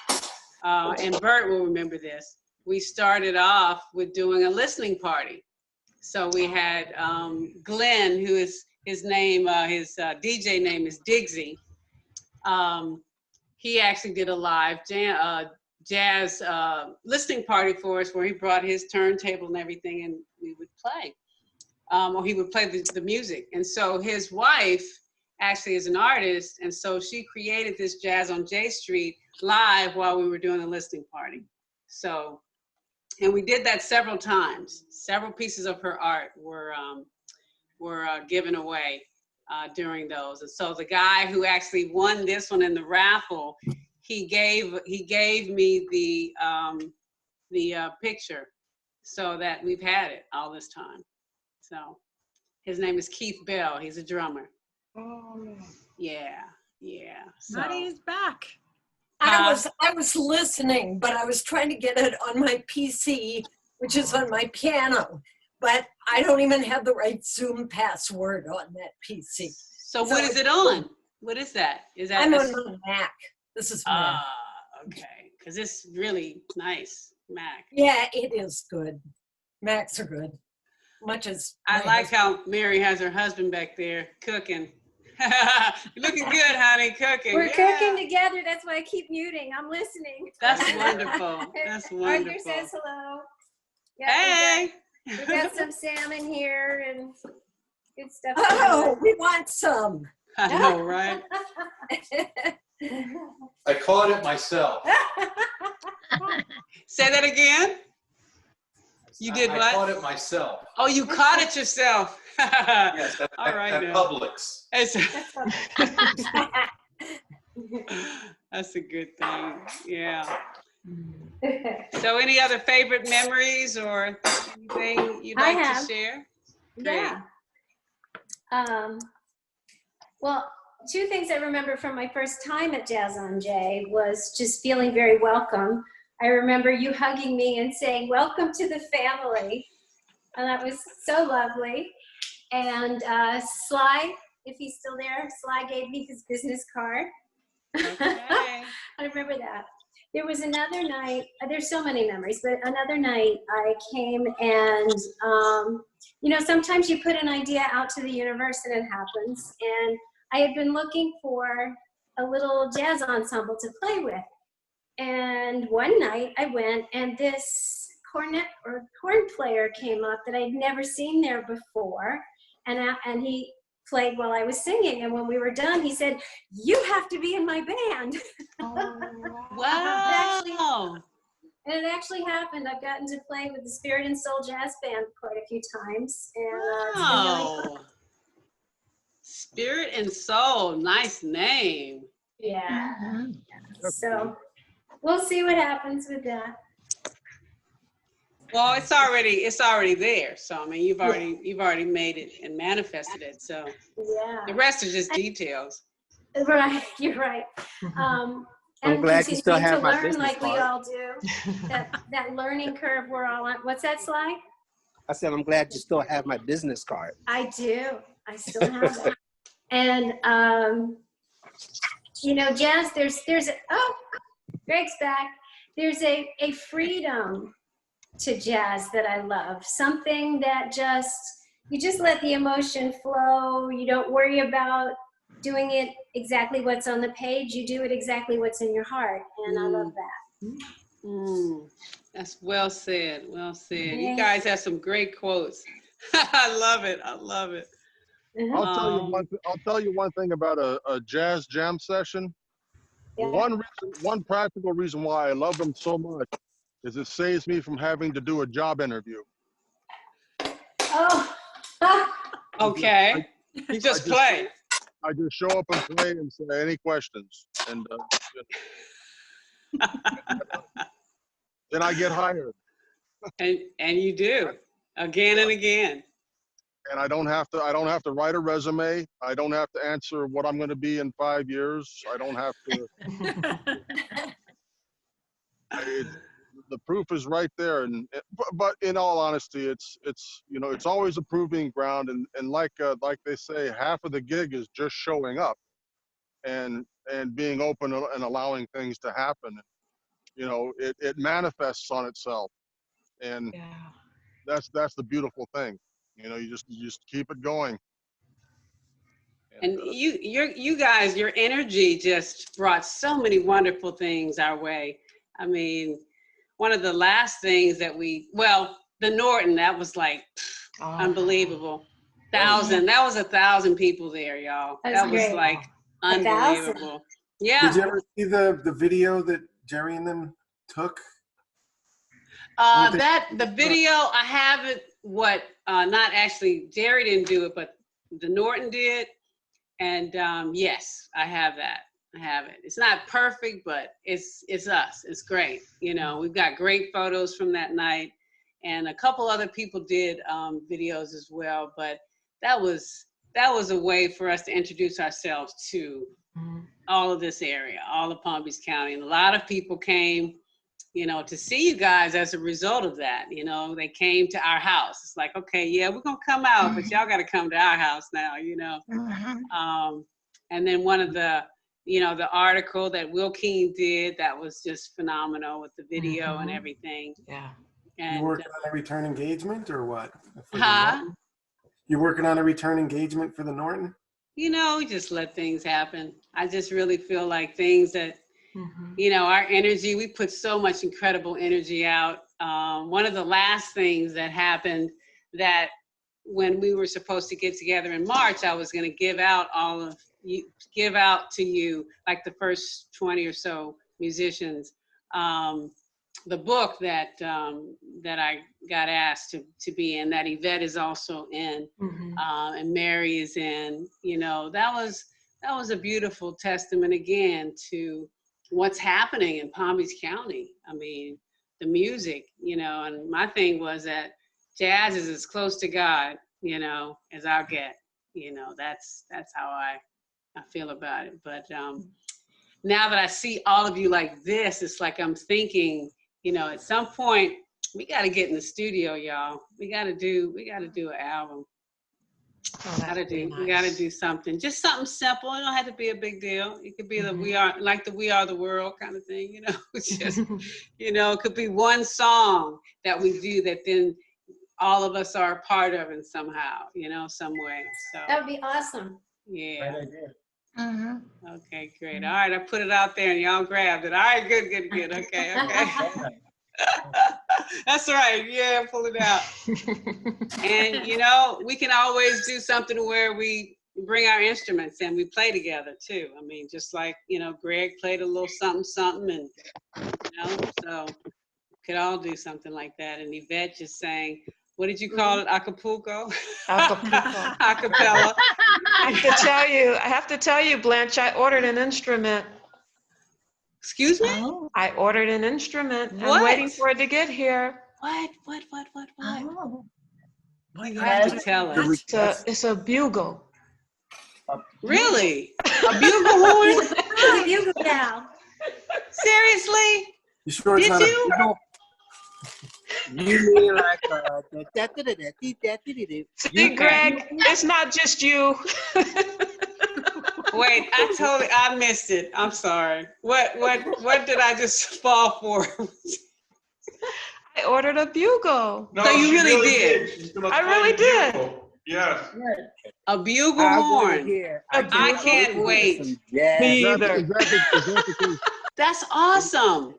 Speaker 1: and Bert will remember this. We started off with doing a listening party. So we had Glenn, who is his name, his DJ name is Diggsy. he actually did a live jazz listening party for us where he brought his turntable and everything, and we would play. Or he would play the music. And so his wife actually is an artist, and so she created this Jazz on J Street live while we were doing the listening party. So, and we did that several times. Several pieces of her art were given away during those. And so the guy who actually won this one in the raffle, he gave me the picture, so that we've had it all this time. So his name is Keith Bell. He's a drummer.
Speaker 12: Oh.
Speaker 1: Yeah, yeah. So.
Speaker 2: Maddie is back.
Speaker 12: I was listening, but I was trying to get it on my PC, which is on my piano, but I don't even have the right Zoom password on that PC.
Speaker 1: So what is it on? What is that? Is that?
Speaker 12: I'm on my Mac. This is Mac.
Speaker 1: Okay, because it's really nice, Mac.
Speaker 12: Yeah, it is good. Macs are good. Much as
Speaker 1: I like how Mary has her husband back there cooking. Looking good, honey, cooking.
Speaker 5: We're cooking together. That's why I keep muting. I'm listening.
Speaker 1: That's wonderful. That's wonderful.
Speaker 5: Arthur says hello.
Speaker 1: Hey.
Speaker 5: We got some salmon here and good stuff.
Speaker 12: Oh, we want some.
Speaker 1: I know, right?
Speaker 14: I caught it myself.
Speaker 1: Say that again. You did what?
Speaker 14: I caught it myself.
Speaker 1: Oh, you caught it yourself.
Speaker 14: Yes,
Speaker 1: all right.
Speaker 14: At Publix.
Speaker 1: That's a good thing. Yeah. So any other favorite memories or anything you'd like to share?
Speaker 5: Yeah. Well, two things I remember from my first time at Jazz on J was just feeling very welcome. I remember you hugging me and saying, "Welcome to the family." And that was so lovely. And Sly, if he's still there, Sly gave me his business card.
Speaker 1: Okay.
Speaker 5: I remember that. There was another night, there's so many memories, but another night I came and, sometimes you put an idea out to the universe and it happens. And I had been looking for a little jazz ensemble to play with. And one night I went and this horn player came up that I'd never seen there before. And he played while I was singing. And when we were done, he said, "You have to be in my band."
Speaker 1: Wow.
Speaker 5: And it actually happened. I've gotten to play with the Spirit and Soul Jazz Band quite a few times. And it's been really fun.
Speaker 1: Spirit and Soul, nice name.
Speaker 5: Yeah. So we'll see what happens with that.
Speaker 1: Well, it's already there. So I mean, you've already made it and manifested it. So
Speaker 5: yeah,
Speaker 1: the rest are just details.
Speaker 5: Right, you're right.
Speaker 10: I'm glad you still have my business
Speaker 5: like
Speaker 10: card.
Speaker 5: we all do. That learning curve we're all on. What's that, Sly?
Speaker 10: I said I'm glad you still have my business card.
Speaker 5: I do. I still have it. And jazz. There's Greg's back. There's a freedom to jazz that I love. Something that you just let the emotion flow. You don't worry about doing it exactly what's on the page. You do it exactly what's in your heart. And I love that.
Speaker 1: That's well said. Well said.
Speaker 5: Yeah.
Speaker 1: You guys have some great quotes. I love it. I love it.
Speaker 6: I'll tell you one thing about a jazz jam session.
Speaker 5: Yeah.
Speaker 6: One practical reason why I love them so much is it saves me from having to do a job interview.
Speaker 5: Oh.
Speaker 1: Okay. You just play.
Speaker 6: I just show up and play and say any questions, and then I get hired.
Speaker 1: And you do again and again.
Speaker 6: And I don't have to write a resume. I don't have to answer what I'm going to be in 5 years. I don't have to. The proof is right there. But in all honesty, it's always a proving ground. And like they say, half of the gig is just showing up and being open and allowing things to happen. It manifests on itself, and that's the beautiful thing. You just keep it going.
Speaker 1: And you guys, your energy just brought so many wonderful things our way. I mean, one of the last things that the Norton, that was like unbelievable. That was 1,000 people there, y'all.
Speaker 5: That was
Speaker 1: That was
Speaker 5: great.
Speaker 1: like
Speaker 5: 1,000.
Speaker 1: unbelievable. Yeah.
Speaker 3: Did you ever see the video that Jerry and them took?
Speaker 1: The video, I haven't, not actually, Jerry didn't do it, but the Norton did. And yes, I have that. I have it. It's not perfect, but it's us. It's great. You know, we've got great photos from that night, and a couple other people did videos as well. But that was a way for us to introduce ourselves to all of this area, all of Palm Beach County, and a lot of people came, you know, to see you guys as a result of that. You know, they came to our house. It's like, okay, yeah, we're gonna come out, but y'all got to come to our house now. You know. And then one of the, you know, the article that Will King did, that was just phenomenal with the video and everything.
Speaker 8: Yeah.
Speaker 1: And,
Speaker 3: You working on a return engagement or what?
Speaker 1: Huh?
Speaker 3: You working on a return engagement for the Norton?
Speaker 1: You know, we just let things happen. I just really feel like things that, you know, our energy, we put so much incredible energy out. One of the last things that happened, that when we were supposed to get together in March, I was going to give out to you, like the first 20 or so musicians, the book that I got asked to be in, that Yvette is also in, and Mary is in. You know, that was a beautiful testament again to what's happening in Palm Beach County. I mean, the music, you know, and my thing was that jazz is as close to God, you know, as I'll get. You know, that's how I feel about it. But now that I see all of you like this, it's like I'm thinking, you know, at some point we got to get in the studio, y'all. We got to do an album. We got to do something, just something simple. It don't have to be a big deal. It could be We Are the World kind of thing, you know. It's just, you know, it could be one song that we do that then all of us are a part of it somehow, you know, some way. So
Speaker 5: That would be awesome.
Speaker 1: yeah. Okay, great. All right, I put it out there and y'all grabbed it. All right, good. Okay. That's right. Yeah, pull it out. And you know, we can always do something where we bring our instruments and we play together too. I mean, just like, you know, Greg played a little something, and you know, so could all do something like that. And Yvette just sang, what did you call it? Acapulco?
Speaker 8: Acapulco.
Speaker 1: Acapella.
Speaker 8: I have to tell you, Blanche, I ordered an instrument.
Speaker 1: Excuse me?
Speaker 8: I ordered an instrument.
Speaker 1: What?
Speaker 8: I'm waiting for it to get here.
Speaker 1: What?
Speaker 12: Oh.
Speaker 1: You have to tell us.
Speaker 8: It's a bugle.
Speaker 1: Really? A bugle horn?
Speaker 5: The bugle now.
Speaker 1: Seriously?
Speaker 3: You sure it's
Speaker 1: Did
Speaker 3: not
Speaker 1: you?
Speaker 3: a bugle?
Speaker 10: You mean like
Speaker 8: See, Greg, it's not just you.
Speaker 1: Wait, I missed it. I'm sorry. What did I just fall for?
Speaker 8: I ordered a bugle.
Speaker 1: No, so you really did.
Speaker 8: I really did.
Speaker 14: Yes.
Speaker 1: A bugle horn. I can't wait.
Speaker 8: Me either.
Speaker 1: That's awesome.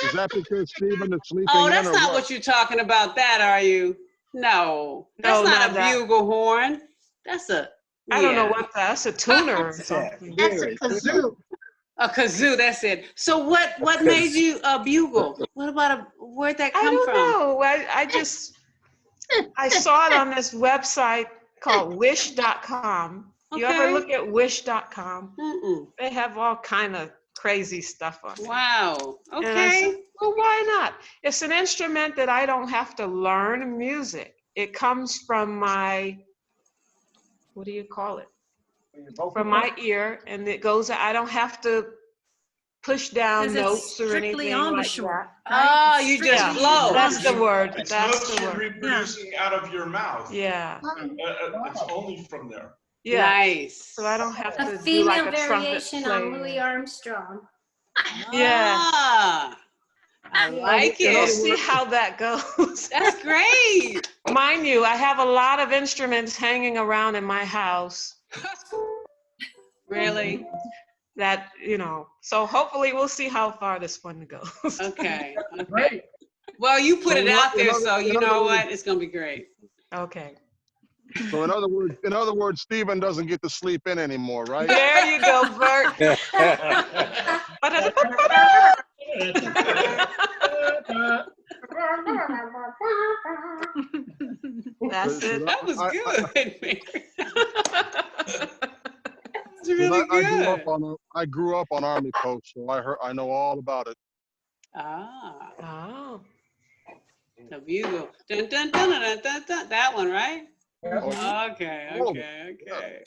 Speaker 6: Is that because Stephen is sleeping?
Speaker 1: Oh, that's not what you're talking about, that, are you? No, that's not a bugle horn. That's a.
Speaker 8: I don't know what that's a tuner or something.
Speaker 11: That's a kazoo.
Speaker 1: A kazoo, that's it. So what made you a bugle? What about where'd that come from?
Speaker 8: I don't know. I saw it on this website called wish.com.
Speaker 1: Okay.
Speaker 8: You ever look at wish.com?
Speaker 1: Mm-mm.
Speaker 8: They have all kind of crazy stuff on it.
Speaker 1: Wow. Okay.
Speaker 8: And I said, well, why not? It's an instrument that I don't have to learn music. It comes from my, what do you call it? From my ear, and it goes, I don't have to push down notes or anything like that.
Speaker 1: Oh, you just blow.
Speaker 8: That's the word.
Speaker 14: It's
Speaker 8: That's
Speaker 14: not
Speaker 8: the word.
Speaker 14: reproducing out of your mouth.
Speaker 8: Yeah.
Speaker 14: It's only from there.
Speaker 8: Yeah.
Speaker 1: Nice.
Speaker 8: So I don't have to
Speaker 5: A
Speaker 8: do
Speaker 5: female
Speaker 8: like a trumpet
Speaker 5: variation on
Speaker 8: player.
Speaker 5: Louis Armstrong.
Speaker 8: Yeah.
Speaker 1: Ah, I like it.
Speaker 8: We'll see how that goes.
Speaker 1: That's great.
Speaker 8: Mind you, I have a lot of instruments hanging around in my house. Really? That, you know, so hopefully we'll see how far this one goes.
Speaker 1: Okay. Okay.
Speaker 7: Great.
Speaker 1: Well, you put
Speaker 6: So
Speaker 1: it
Speaker 6: in
Speaker 1: out there,
Speaker 6: other-
Speaker 1: so
Speaker 6: in
Speaker 1: you
Speaker 6: other
Speaker 1: know
Speaker 6: words-
Speaker 1: what? It's gonna be great.
Speaker 8: Okay.
Speaker 6: So in other words, Stephen doesn't get to sleep in anymore, right?
Speaker 8: There you go, Bert. That's it.
Speaker 1: That was good. That's
Speaker 6: Because
Speaker 1: really
Speaker 6: I
Speaker 1: good.
Speaker 6: grew up on Army Post, so I know all about it.
Speaker 1: Ah,
Speaker 8: Oh.
Speaker 1: the bugle. Dun, dun, dun, dun, dun, dun. That one, right?
Speaker 6: Oh,
Speaker 1: Okay,
Speaker 6: oh,
Speaker 1: okay, okay.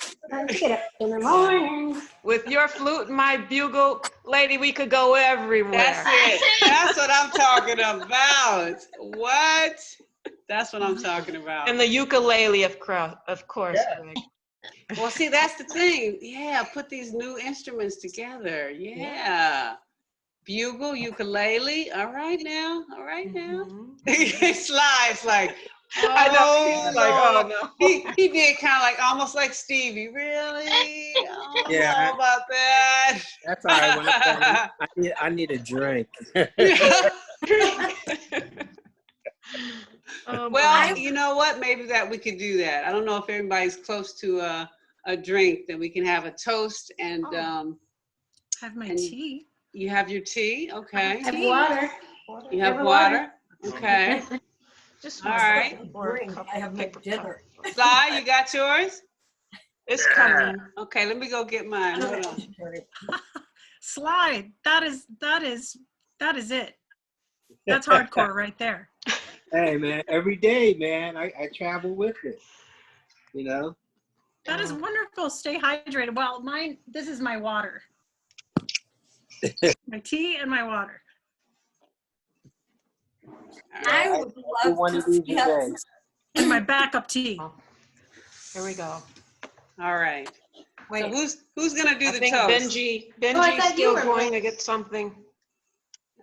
Speaker 5: Get up in the morning.
Speaker 8: With your flute and my bugle, lady, we could go everywhere.
Speaker 1: That's it. That's what I'm talking about. What? That's what I'm talking about.
Speaker 8: And the ukulele, of course, Greg.
Speaker 1: Well, see, that's the thing. Yeah, put these new instruments together. Yeah. Bugle, ukulele. All right now. All right now. Slide's like, oh,
Speaker 8: I know. He's like,
Speaker 1: Lord.
Speaker 8: oh no.
Speaker 1: He did kind of like almost like Stevie. Really? I don't
Speaker 10: Yeah.
Speaker 1: know about that.
Speaker 10: That's all right. When I'm done, I need a drink.
Speaker 1: Well, you know what? Maybe that we could do that. I don't know if everybody's close to a drink, then we can have a toast and
Speaker 2: Have my
Speaker 1: and
Speaker 2: tea.
Speaker 1: you have your tea, okay?
Speaker 5: Have water.
Speaker 1: You have
Speaker 5: Have
Speaker 1: water, okay?
Speaker 8: Just
Speaker 1: All right.
Speaker 12: I have my dinner.
Speaker 1: Sly, you got yours?
Speaker 8: It's coming.
Speaker 1: Okay, let me go get mine. Hold on.
Speaker 2: Slide. That is it. That's hardcore right there.
Speaker 10: Hey, man, every day, man, I travel with it. You know?
Speaker 2: That is wonderful. Stay hydrated. Well, this is my water. My tea and my water.
Speaker 12: I would love to see us.
Speaker 2: And my backup tea.
Speaker 8: Here we go.
Speaker 1: All right.
Speaker 12: Wait.
Speaker 1: So who's gonna do
Speaker 8: I
Speaker 1: the
Speaker 8: think
Speaker 1: toast?
Speaker 8: Benji's still going to get something.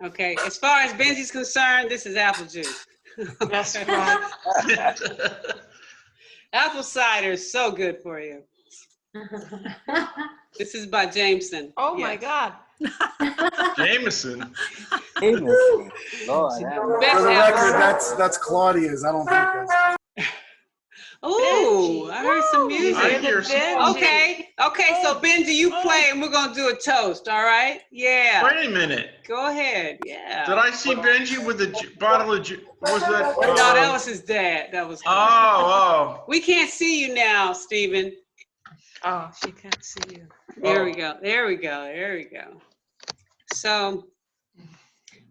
Speaker 1: Okay, as far as Benji's concerned, this is apple juice.
Speaker 8: That's right.
Speaker 1: Apple cider is so good for you. This is by Jameson.
Speaker 8: Oh my God.
Speaker 14: Jameson.
Speaker 10: Lord,
Speaker 3: For the record, that's Claudia's. I don't think that's.
Speaker 1: Ooh, I heard some music.
Speaker 14: I hear some-
Speaker 1: Okay, so Benji, you play and we're gonna do a toast, all right? Yeah.
Speaker 14: Wait a minute.
Speaker 1: Go ahead, yeah.
Speaker 14: Did I see Benji with a bottle of juice? Was that?
Speaker 1: No, that was his dad. That was.
Speaker 14: Oh.
Speaker 1: We can't see you now, Stephen.
Speaker 8: Oh, she can't see you.
Speaker 1: There we go. There we go. There we go. So,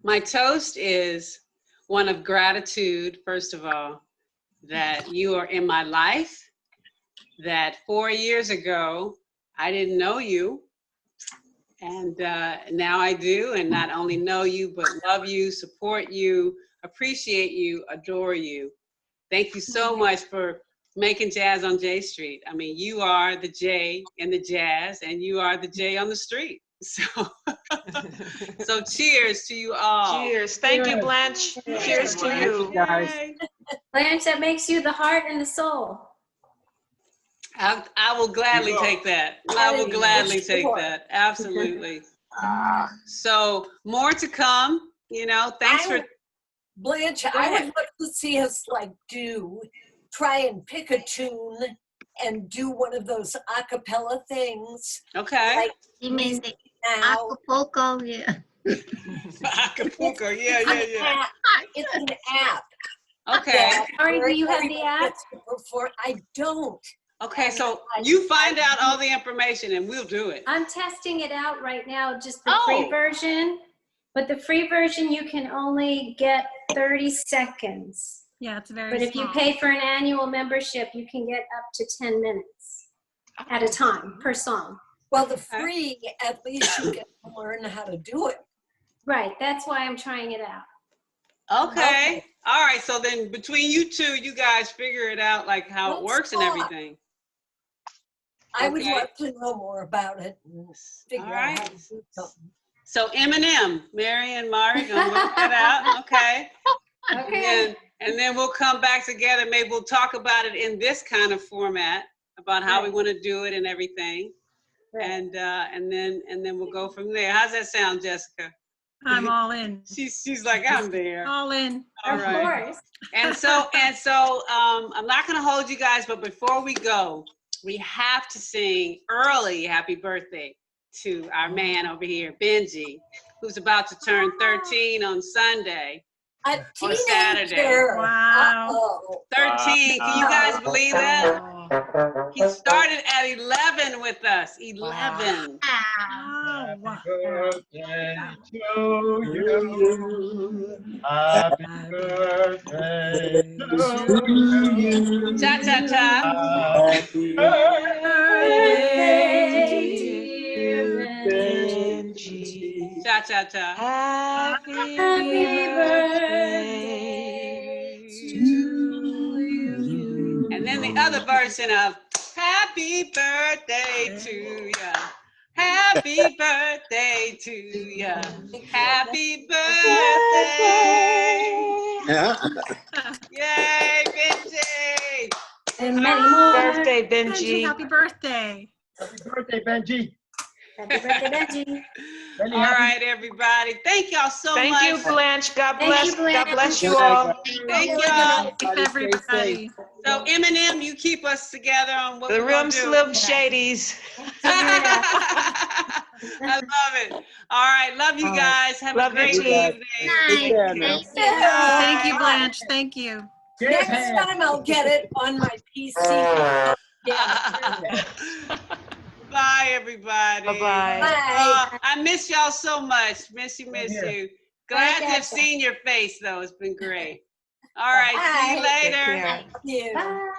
Speaker 1: my toast is one of gratitude, first of all, that you are in my life, that 4 years ago, I didn't know you. And now I do, and not only know you, but love you, support you, appreciate you, adore you. Thank you so much for making Jazz on J Street. I mean, you are the J in the jazz, and you are the J on the street. So cheers to you all.
Speaker 8: Cheers. Thank you, Blanche. Cheers to you.
Speaker 5: Blanche, that makes you the heart and the soul.
Speaker 1: I will gladly take that. I will gladly take that. Absolutely. So more to come. You know, thanks for.
Speaker 12: Blanche, I would love to see us try and pick a tune and do one of those a cappella things.
Speaker 1: Okay.
Speaker 12: Like
Speaker 11: You mean the
Speaker 12: now.
Speaker 11: Acapulco? Yeah.
Speaker 1: Acapulco, yeah.
Speaker 12: It's an app.
Speaker 1: Okay.
Speaker 5: Ari, do you have the app?
Speaker 12: I don't.
Speaker 1: Okay, so you find out all the information and we'll do it.
Speaker 5: I'm testing it out right now, just the free version. But the free version, you can only get 30 seconds.
Speaker 2: Yeah, it's very
Speaker 5: But if you
Speaker 2: small.
Speaker 5: pay for an annual membership, you can get up to 10 minutes at a time per song.
Speaker 12: Well, the free, at least you can learn how to do it.
Speaker 5: Right, that's why I'm trying it out.
Speaker 1: Okay. All right, so then between you two, you guys figure it out, like how it works and everything.
Speaker 12: I would love to know more about it and figure out how to do something.
Speaker 1: So Eminem, Mary and Mari, gonna work that out, okay?
Speaker 5: Okay.
Speaker 1: And then we'll come back together. Maybe we'll talk about it in this kind of format, about how we want to do it and everything.
Speaker 5: Right.
Speaker 1: and then we'll go from there. How's that sound, Jessica?
Speaker 2: I'm all in.
Speaker 1: She's like, I'm there.
Speaker 2: All in.
Speaker 1: All
Speaker 5: Of
Speaker 1: right.
Speaker 5: course.
Speaker 1: And so I'm not gonna hold you guys, but before we go, we have to sing early happy birthday to our man over here, Benji, who's about to turn 13 on Sunday.
Speaker 12: A
Speaker 1: Or Saturday.
Speaker 12: teenager.
Speaker 2: Wow.
Speaker 12: Uh-oh.
Speaker 1: 13, can you guys believe that? He started at 11 with us, 11.
Speaker 2: Wow.
Speaker 7: Birthday to you. Happy birthday to you.
Speaker 1: Cha cha cha.
Speaker 7: Happy
Speaker 8: Benji.
Speaker 1: Cha cha cha.
Speaker 8: Happy
Speaker 5: birthday
Speaker 8: to you.
Speaker 1: And then the other version of happy birthday to ya. Happy birthday to ya. Happy birthday. Yay, Benji.
Speaker 5: And many more.
Speaker 8: Birthday,
Speaker 2: Benji,
Speaker 8: Benji.
Speaker 2: happy birthday.
Speaker 7: Happy birthday, Benji.
Speaker 5: Happy birthday, Benji.
Speaker 7: Benji,
Speaker 1: All
Speaker 7: happy
Speaker 1: right, everybody. Thank y'all so
Speaker 8: Thank
Speaker 1: much.
Speaker 8: you, Blanche. God
Speaker 5: Thank
Speaker 8: bless.
Speaker 5: you, Blanche.
Speaker 8: God bless you all.
Speaker 1: Thank y'all.
Speaker 2: Thanks, everybody.
Speaker 1: So Eminem, you keep us together on what
Speaker 8: The
Speaker 1: we're gonna
Speaker 8: room
Speaker 1: do.
Speaker 8: Slim Shadys.
Speaker 1: I love it. All right, love you guys. Have
Speaker 8: Love
Speaker 1: a
Speaker 8: you
Speaker 1: great
Speaker 8: too.
Speaker 1: evening.
Speaker 11: Nice. Thank you.
Speaker 2: Thank you, Blanche. Thank you.
Speaker 12: Next time I'll get it on my PC. Yeah.
Speaker 1: Bye, everybody.
Speaker 8: Bye-bye.
Speaker 12: Bye.
Speaker 1: I miss y'all so much. Miss you, miss
Speaker 7: here.
Speaker 1: you. Glad to have seen your face, though. It's been great. All right, see you
Speaker 12: Bye.
Speaker 8: Take
Speaker 1: later.
Speaker 8: care.
Speaker 12: Thank you.
Speaker 5: Bye.